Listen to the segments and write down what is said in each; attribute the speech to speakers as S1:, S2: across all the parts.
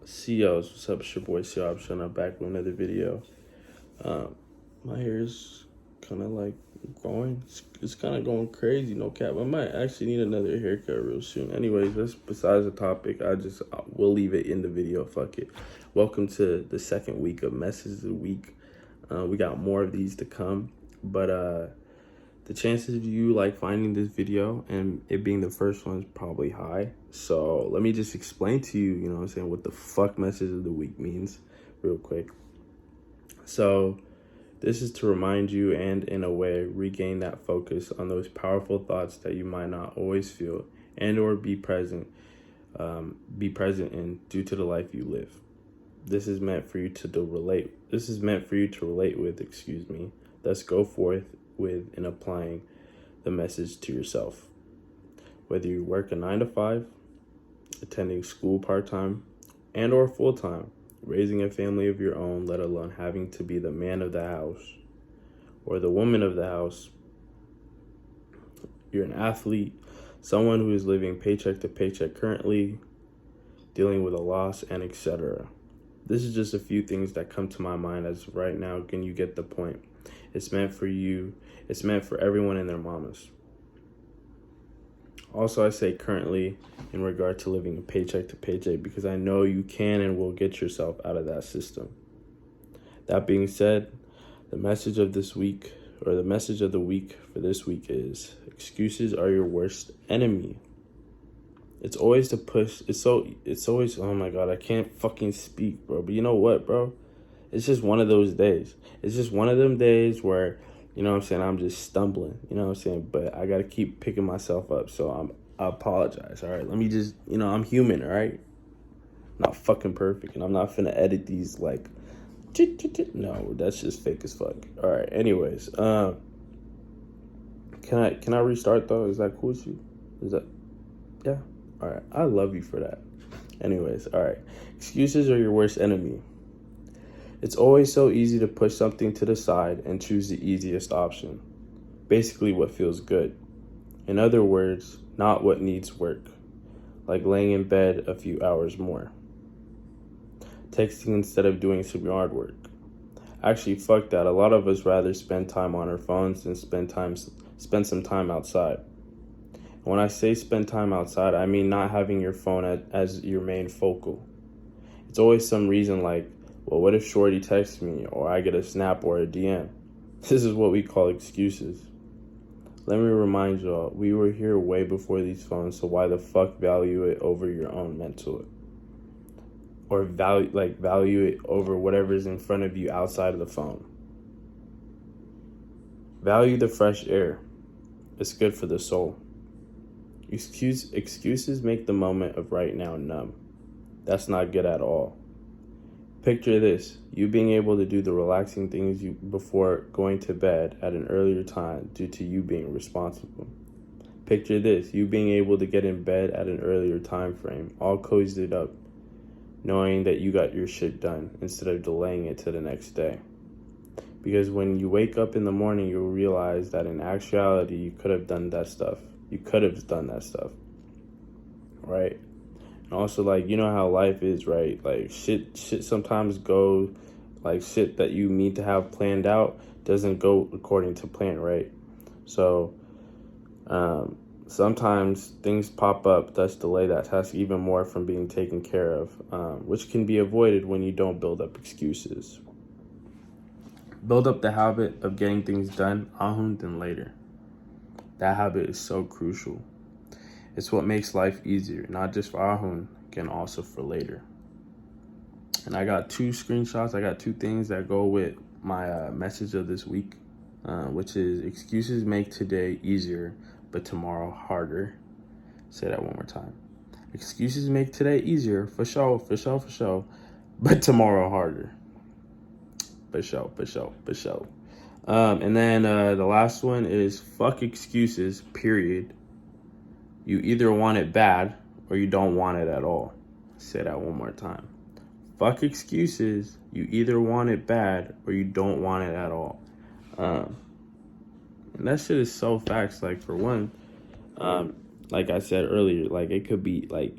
S1: COs, what's up? It's your boy CO. I'm showing up back with another video. My hair is kind of like growing. It's kind of going crazy, no cap. I might actually need another haircut real soon. Anyways, that's besides the topic. We'll leave it in the video. Fuck it. Welcome to the second week of Messages of the Week. We got more of these to come, but the chances of you like finding this video and it being the first one is probably high. So let me just explain to you, you know what I'm saying, what the fuck Message of the Week means real quick. So this is to remind you and in a way regain that focus on those powerful thoughts that you might not always feel and or be present in due to the life you live. This is meant for you to relate. This is meant for you to relate with, Thus go forth with in applying the message to yourself. Whether you work a 9 to 5, attending school part-time and or full-time, raising a family of your own, let alone having to be the man of the house or the woman of the house, you're an athlete, someone who is living paycheck to paycheck currently, dealing with a loss, and etc. This is just a few things that come to my mind as of right now. Can you get the point? It's meant for you. It's meant for everyone and their mamas. Also, I say currently in regard to living a paycheck to paycheck because I know you can and will get yourself out of that system. That being said, the message of this week, or the message of the week for this week is excuses are your worst enemy. It's always to push. It's always, oh my God, I can't fucking speak, bro. But you know what, bro? It's just one of those days. It's just one of them days where, you know what I'm saying, I'm just stumbling, you know what I'm saying? But I got to keep picking myself up. So I apologize, all right? Let me just, I'm human, all right? Not fucking perfect. And I'm not finna edit these like, no, that's just fake as fuck. All right, anyways. Can I restart though? Is that cool with you? Is that, yeah? All right, I love you for that. Anyways, all right. Excuses are your worst enemy. It's always so easy to push something to the side and choose the easiest option. Basically what feels good. In other words, not what needs work. Like laying in bed a few hours more. Texting instead of doing some yard work. Actually, fuck that. A lot of us rather spend time on our phones than spend some time outside. When I say spend time outside, I mean not having your phone as your main focal. It's always some reason like, well, what if Shorty texts me or I get a snap or a DM? This is what we call excuses. Let me remind y'all, we were here way before these phones, so why the fuck value it over your own mental? Or value it over whatever's in front of you outside of the phone. Value the fresh air. It's good for the soul. Excuses make the moment of right now numb. That's not good at all. Picture this, you being able to do the relaxing things before going to bed at an earlier time due to you being responsible. Picture this, you being able to get in bed at an earlier time frame, all cozied up, knowing that you got your shit done instead of delaying it to the next day. Because when you wake up in the morning, you'll realize that in actuality, you could have done that stuff. Right? And also, like, you know how life is, right? Like, shit sometimes go, like, shit that you need to have planned out doesn't go according to plan, right? So, sometimes things pop up thus delay that task even more from being taken care of, which can be avoided when you don't build up excuses. Build up the habit of getting things done ahun than later. That habit is so crucial. It's what makes life easier, not just for ahun, again, also for later. And I got 2 screenshots. I got 2 things that go with my message of this week, which is excuses make today easier, but tomorrow harder. Say that one more time. Excuses make today easier, for sure, but tomorrow harder. For sure. And then the last one is fuck excuses, period. You either want it bad or you don't want it at all. Say that one more time. Fuck excuses. You either want it bad or you don't want it at all. And that shit is so facts. Like, for one, like I said earlier, like, it could be like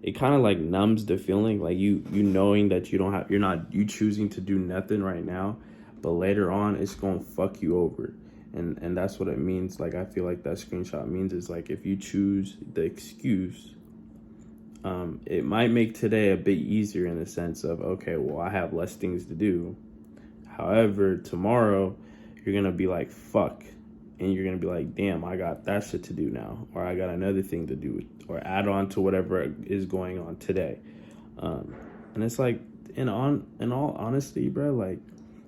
S1: it kind of like numbs the feeling, like you knowing that you choosing to do nothing right now, but later on it's gonna fuck you over. And that's what it means. Like, I feel like that screenshot means is like, if you choose the excuse, it might make today a bit easier in the sense of, okay, well, I have less things to do. However, tomorrow you're gonna be like, fuck, and you're gonna be like, damn, I got that shit to do now, or I got another thing to do, or add on to whatever is going on today. And it's like, in all honesty, bro, like,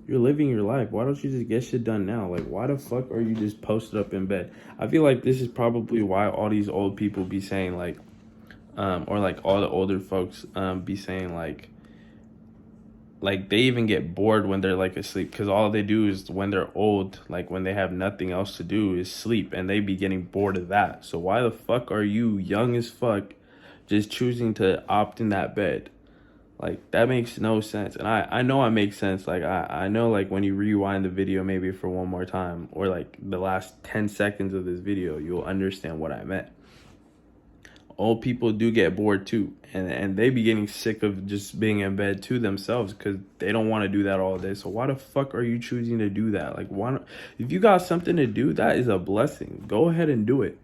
S1: you're living your life. Why don't you just get shit done now? Like, why the fuck are you just posted up in bed? I feel like this is probably why all these old people be saying like, or like all the older folks be saying like they even get bored when they're like asleep, because all they do is, when they're old, like when they have nothing else to do, is sleep, and they be getting bored of that. So why the fuck are you, young as fuck, just choosing to opt in that bed? Like, that makes no sense. And I know it makes sense. Like, I know, like, when you rewind the video maybe for one more time, or like the last 10 seconds of this video, you'll understand what I meant. Old people do get bored too, and they be getting sick of just being in bed to themselves, because they don't want to do that all day. So why the fuck are you choosing to do that? Like, why not? If you got something to do, that is a blessing. Go ahead and do it.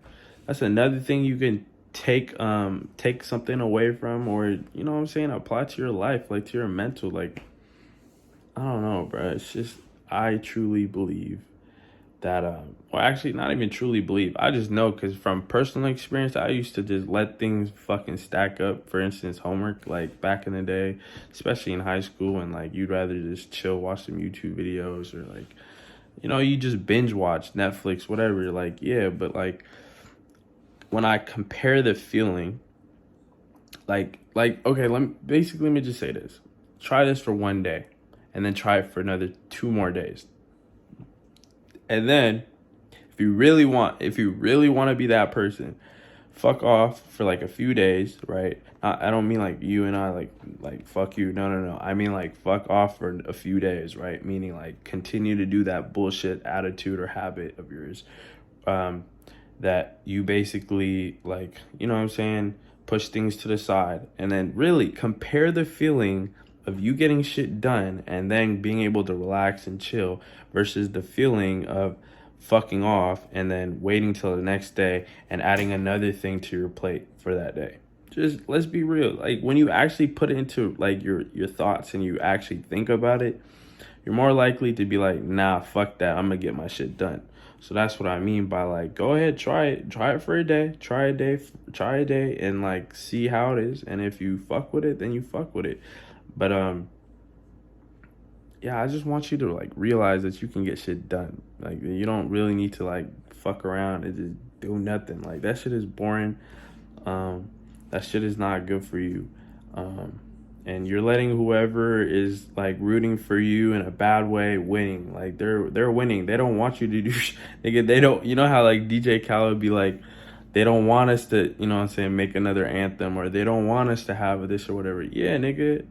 S1: That's another thing you can take something away from, or, you know what I'm saying, apply to your life, like to your mental. Like, I don't know, bro. It's just, I truly believe that or actually not even truly believe, I just know, because from personal experience, I used to just let things fucking stack up. For instance, homework, like back in the day, especially in high school, and like you'd rather just chill, watch some YouTube videos, or like, you know, you just binge watch Netflix, whatever. Like, yeah, but like, when I compare the feeling, like okay, let me just say this. Try this for one day, and then try it for another 2 more days. And then, if you really want to be that person, fuck off for like a few days, right? I don't mean like you and I like fuck you. No. I mean like fuck off for a few days, right? Meaning like continue to do that bullshit attitude or habit of yours, that you basically, like, you know what I'm saying, push things to the side, and then really compare the feeling of you getting shit done and then being able to relax and chill, versus the feeling of fucking off and then waiting till the next day and adding another thing to your plate for that day. Just, let's be real. Like, when you actually put it into like your thoughts and you actually think about it, you're more likely to be like, nah, fuck that, I'm gonna get my shit done. So that's what I mean by like, go ahead, try it for a day, try a day, and like see how it is. And if you fuck with it, then you fuck with it. But yeah, I just want you to like realize that you can get shit done. Like, you don't really need to like fuck around and just do nothing. Like, that shit is boring. That shit is not good for you. And you're letting whoever is like rooting for you in a bad way winning. Like, they're winning. They don't want you to do nigga, they don't, you know how like DJ Khaled be like, they don't want us to, you know what I'm saying, make another anthem, or they don't want us to have this or whatever. Yeah, nigga.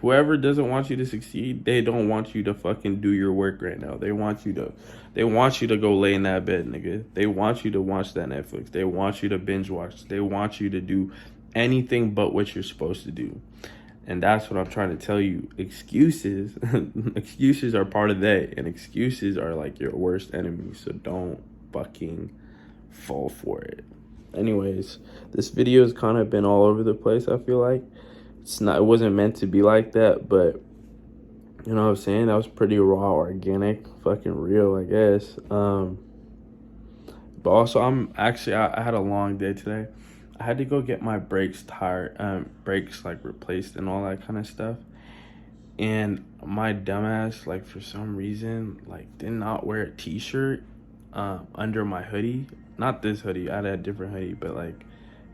S1: Whoever doesn't want you to succeed, they don't want you to fucking do your work right now. They want you to go lay in that bed, nigga. They want you to watch that Netflix. They want you to binge watch. They want you to do anything but what you're supposed to do. And that's what I'm trying to tell you. Excuses are part of that, and excuses are like your worst enemy. So don't fucking fall for it. Anyways, this video has kind of been all over the place. I feel like it wasn't meant to be like that, but you know what I'm saying, that was pretty raw, organic, fucking real, I guess. But also, I had a long day today. I had to go get my brakes like replaced and all that kind of stuff. And my dumbass, like, for some reason, like, did not wear a t-shirt under my hoodie. Not this hoodie, I had a different hoodie, but like,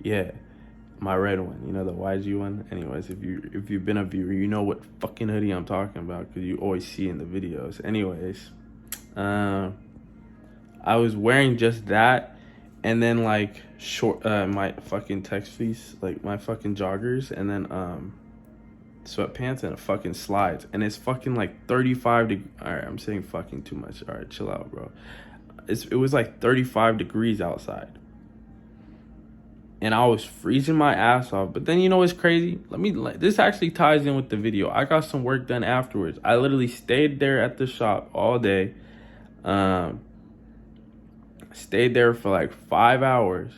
S1: yeah, my red one, you know, the YG one. Anyways, if you've been a viewer, you know what fucking hoodie I'm talking about, because you always see in the videos. Anyways, I was wearing just that, and then like short my fucking text fleece, like my fucking joggers, and then sweatpants and a fucking slides, and it's fucking like 35 degrees. All right, I'm saying fucking too much. All right, chill out, bro. It was like 35 degrees outside. and I was freezing my ass off. But then, you know what's crazy? This actually ties in with the video. I got some work done afterwards. I literally stayed there at the shop all day. Stayed there for like 5 hours,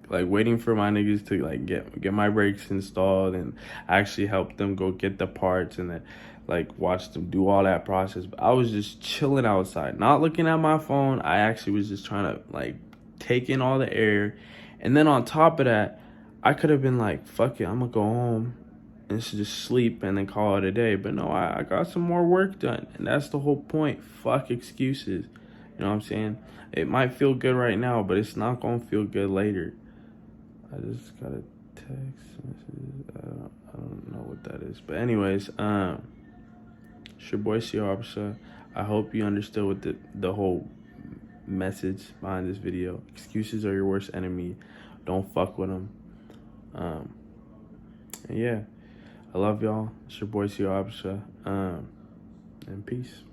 S1: like waiting for my niggas to like get my brakes installed, and actually help them go get the parts, and then like watch them do all that process. But I was just chilling outside, not looking at my phone. I actually was just trying to like take in all the air. And then on top of that, I could have been like, fuck it, I'm gonna go home and just sleep and then call it a day. But no, I got some more work done. And that's the whole point. Fuck excuses. You know what I'm saying? It might feel good right now, but it's not gonna feel good later. I just got a text message. I don't know what that is. But anyways, it's your boy Siobsha. I hope you understood what the whole message behind this video. Excuses are your worst enemy. Don't fuck with them. And yeah, I love y'all. It's your boy Siobsha. And peace.